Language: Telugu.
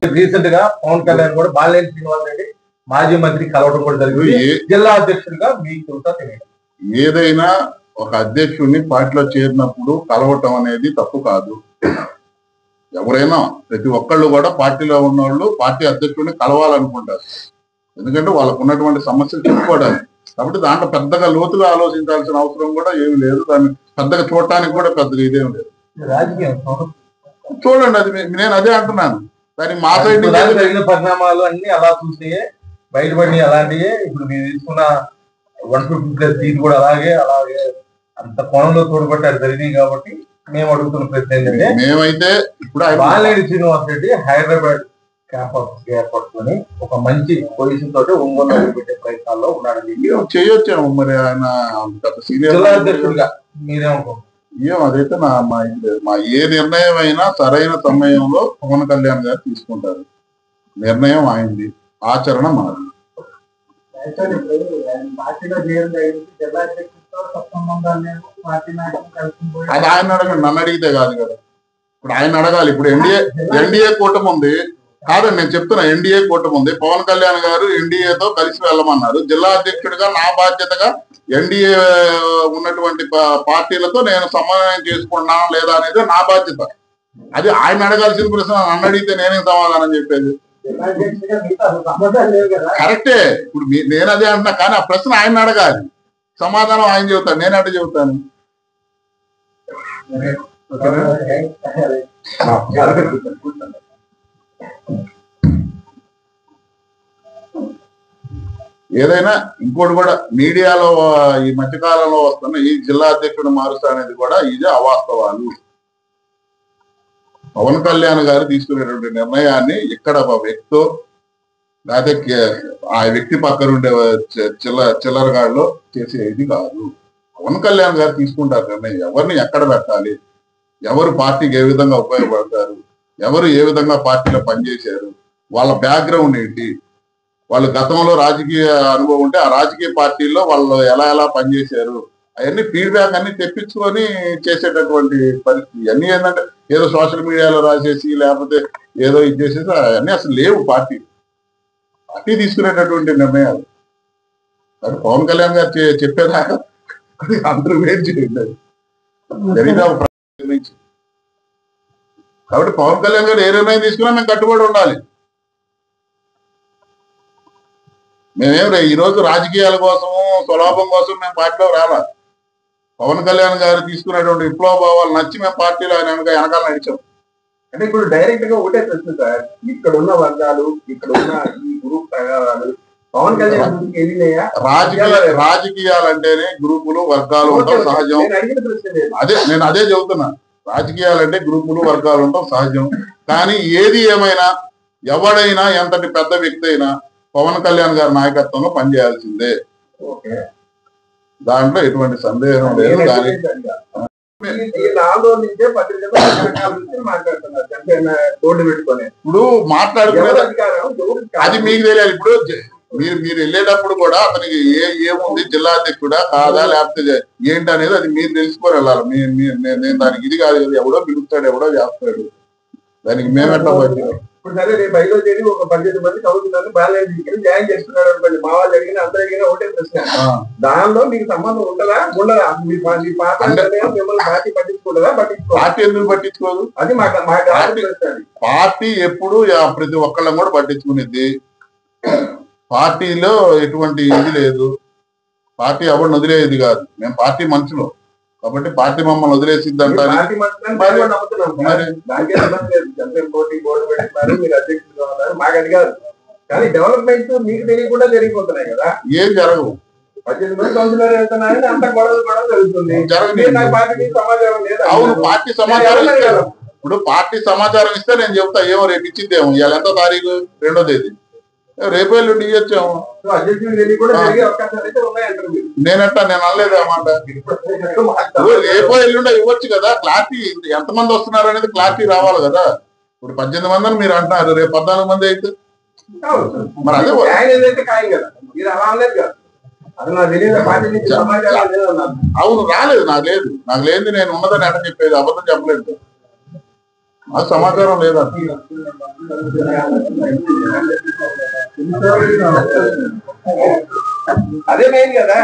రీసెంట్ గా పవన్ కళ్యాణ్ కూడా బాలినేని శ్రీనివాస్ రెడ్డి మాజీ మంత్రి కలవడం కూడా జరిగింది. జిల్లా అధ్యక్షుడిగా మీకు తెలియదు. ఏదైనా ఒక అధ్యక్షుడిని పార్టీలో చేరినప్పుడు కలవటం అనేది తప్పు కాదు. ఎవరైనా ప్రతి ఒక్కళ్ళు కూడా పార్టీలో ఉన్నవాళ్ళు పార్టీ అధ్యక్షుడిని కలవాలనుకుంటారు. ఎందుకంటే వాళ్ళకు ఉన్నటువంటి సమస్యలు చెప్పుకోవడానికి. కాబట్టి దాంట్లో పెద్దగా లోతుగా ఆలోచించాల్సిన అవసరం కూడా ఏమి లేదు. దాన్ని పెద్దగా చూడటానికి కూడా పెద్దగా ఇదేం లేదు. రాజకీయం చూడండి, అది నేను అదే అంటున్నాను. దానికి మా సైడ్ జరిగిన పరిణామాలు అన్ని అలా చూస్తే బయటపడి అలాంటివి ఇప్పుడు మీరు తీసుకున్న 150+ సీట్ కూడా అలాగే అంత కోణంలో తోడ్పట్టి అది జరిగింది. కాబట్టి మేము అడుగుతున్న ప్రశ్న ఏంటంటే, మేమైతే ఇప్పుడు బాలినేని శ్రీనివాస్ రెడ్డి హైదరాబాద్ క్యాంపస్ ఏర్పడుకొని ఒక మంచి పొజిషన్ తోటి ఒంగోలు పెట్టే ప్రయత్నాల్లో ఉన్నాడని చేయొచ్చాము. మరి ఆయన జిల్లా అధ్యక్షుడిగా మీరేమనుకుంటున్నారు? అదైతే మా ఏ నిర్ణయం అయినా సరైన సమయంలో పవన్ కళ్యాణ్ గారు తీసుకుంటారు. నిర్ణయం అయింది, ఆచరణ మాది. అది ఆయన అడగండి, నన్ను అడిగితే కాదు కదా. ఇప్పుడు ఆయన అడగాలి. ఇప్పుడు ఎన్డీఏ కూటమి ఉంది కాదండి, నేను చెప్తున్నా. ఎన్డీఏ కూటమి ఉంది. పవన్ కళ్యాణ్ గారు ఎన్డీఏతో కలిసి వెళ్ళమన్నారు. జిల్లా అధ్యక్షుడిగా నా బాధ్యతగా ఎన్డీఏ ఉన్నటువంటి పార్టీలతో నేను సమన్వయం చేసుకుంటున్నాను లేదా అనేది నా బాధ్యత. అది ఆయన అడగాల్సిన ప్రశ్న. నన్ను అడిగితే నేనేం సమాధానం చెప్పేది? కరెక్టే. ఇప్పుడు నేను అదే అంటున్నా, కానీ ఆ ప్రశ్న ఆయన అడగాలి, సమాధానం ఆయన చెబుతాను. నేను అటు చెబుతాను. ఏదైనా ఇంకోటి కూడా మీడియాలో ఈ మధ్యకాలంలో వస్తున్న ఈ జిల్లా అధ్యక్షుడు మారుస్తా అనేది కూడా ఇదే అవాస్తవాలు. పవన్ కళ్యాణ్ గారు తీసుకునేటువంటి నిర్ణయాన్ని ఇక్కడ ఒక వ్యక్తితో లేకపోతే ఆ వ్యక్తి పక్కన ఉండే చిల్లరగాడిలో చేసేది కాదు. పవన్ కళ్యాణ్ గారు తీసుకుంటారు నిర్ణయం. ఎవరిని ఎక్కడ పెట్టాలి, ఎవరు పార్టీకి ఏ విధంగా ఉపయోగపడతారు, ఎవరు ఏ విధంగా పార్టీలో పనిచేశారు, వాళ్ళ బ్యాక్గ్రౌండ్ ఏంటి, వాళ్ళు గతంలో రాజకీయ అనుభవం ఉంటే ఆ రాజకీయ పార్టీల్లో వాళ్ళు ఎలా పనిచేశారు, అవన్నీ ఫీడ్బ్యాక్ అన్ని తెప్పించుకొని చేసేటటువంటి పరిస్థితి. ఇవన్నీ ఏంటంటే ఏదో సోషల్ మీడియాలో రాసేసి లేకపోతే ఏదో ఇది చేసేసి అవన్నీ అసలు లేవు. పార్టీ తీసుకునేటటువంటి నిర్ణయాలు. కానీ పవన్ కళ్యాణ్ గారు చెప్పేదాకా అందరూ వెయిట్ చేయండి. జరిగిన నిర్ణయించి కాబట్టి పవన్ కళ్యాణ్ గారు ఏ నిర్ణయం తీసుకున్నా మేము కట్టుబడి ఉండాలి. మేమేం ఈ రోజు రాజకీయాల కోసము స్వలాభం కోసం మేము పార్టీలో రాలా. పవన్ కళ్యాణ్ గారు తీసుకునేటువంటి విప్లవ భావాలు నచ్చి మేము పార్టీలో ఆయన వెనకాల నడిచాం. అంటే ఇప్పుడు డైరెక్ట్ గా ఒకటే ప్రశ్న సార్, ఇక్కడ ఉన్న వర్గాలు, ఇక్కడ ఉన్న ఈ గ్రూప్ ప్రకారాలు పవన్ కళ్యాణ్ వెళ్ళినాయా? రాజకీయాలు అంటేనే గ్రూపులు వర్గాలు ఉండటం సహజం. నేను అదే చెబుతున్నా. రాజకీయాలు అంటే గ్రూపులు వర్గాలు ఉండటం సహజం. కానీ ఏది ఏమైనా ఎవడైనా ఎంతటి పెద్ద వ్యక్తి అయినా పవన్ కళ్యాణ్ గారి నాయకత్వంలో పనిచేయాల్సిందే. దాంట్లో ఎటువంటి సందేహం లేదు. కానీ ఇప్పుడు మాట్లాడుకునేది అది మీకు తెలియాలి. ఇప్పుడు మీరు వెళ్ళేటప్పుడు కూడా అతనికి ఏముంది, జిల్లా అధ్యక్షుడా కాదా లేకపోతే ఏంటి అనేది అది మీరు తెలుసుకొని వెళ్ళాలి. నేను దానికి ఇది కాదు కదా, ఎవడో పిలుస్తాడు, ఎవడో చేస్తాడు, దానికి మేమెట్లా వచ్చినాం. ఇప్పుడు సరే రేపు 5వ తేదీ ఒక 18 మంది చదువుతున్నారు, బ్యాలెన్స్ జాయిన్ చేస్తున్నారు అనుకోండి. మా వాళ్ళు అడిగిన అందరూ అడిగిన ఒకటే ప్రశ్న, దానిలో మీకు సంబంధం ఉండదా ఉండదా? మీ పార్టీ మిమ్మల్ని పార్టీ పట్టించుకుంటుందా? పార్టీ ఎందుకు పట్టించుకోదు? అది పార్టీ ఎప్పుడు ప్రతి ఒక్కళ్ళని కూడా పట్టించుకునేది. పార్టీలో ఎటువంటి ఇది లేదు. పార్టీ ఎవరిని వదిలేది కాదు. మేము పార్టీ మనుషులు కాబట్టి పార్టీ మమ్మల్ని వదిలేసిద్ది అంటారు. మాకు అది కాదు. కానీ డెవలప్మెంట్ మీకు తెలియకుండా జరిగిపోతున్నాయి కదా. ఏం జరగవు. 18 మంది కౌన్సిలర్ వెళ్తున్నారని అంత గొడవ జరుగుతుంది. సమాచారం లేదా? అవును, పార్టీ సమాచారం ఇస్తారు. ఇప్పుడు పార్టీ సమాచారం ఇస్తే నేను చెప్తా, ఏమో రేపు ఇచ్చిద్దేమో. ఇవాళ ఎంత తారీఖు? 2వ తేదీ. రేపు ఎల్లుండి ఇవ్వచ్చాము. నేనట్టా నేను అనలేదు అన్నమాట. రేపో ఎల్లుండి ఇవ్వచ్చు కదా. క్లారిటీ ఎంతమంది వస్తున్నారు అనేది క్లారిటీ రావాలి కదా. ఇప్పుడు 18 మంది అని మీరు అంటున్నారు, రేపు 14 మంది అయితే మరి అదే అవును రాలేదు. నాకు లేదు నేను ఉన్నదని ఎట్లా చెప్పేది? అబద్ధం చెప్పలేదు. ఆ సమాచారం లేదండి. అదే మెయిన్ కదా.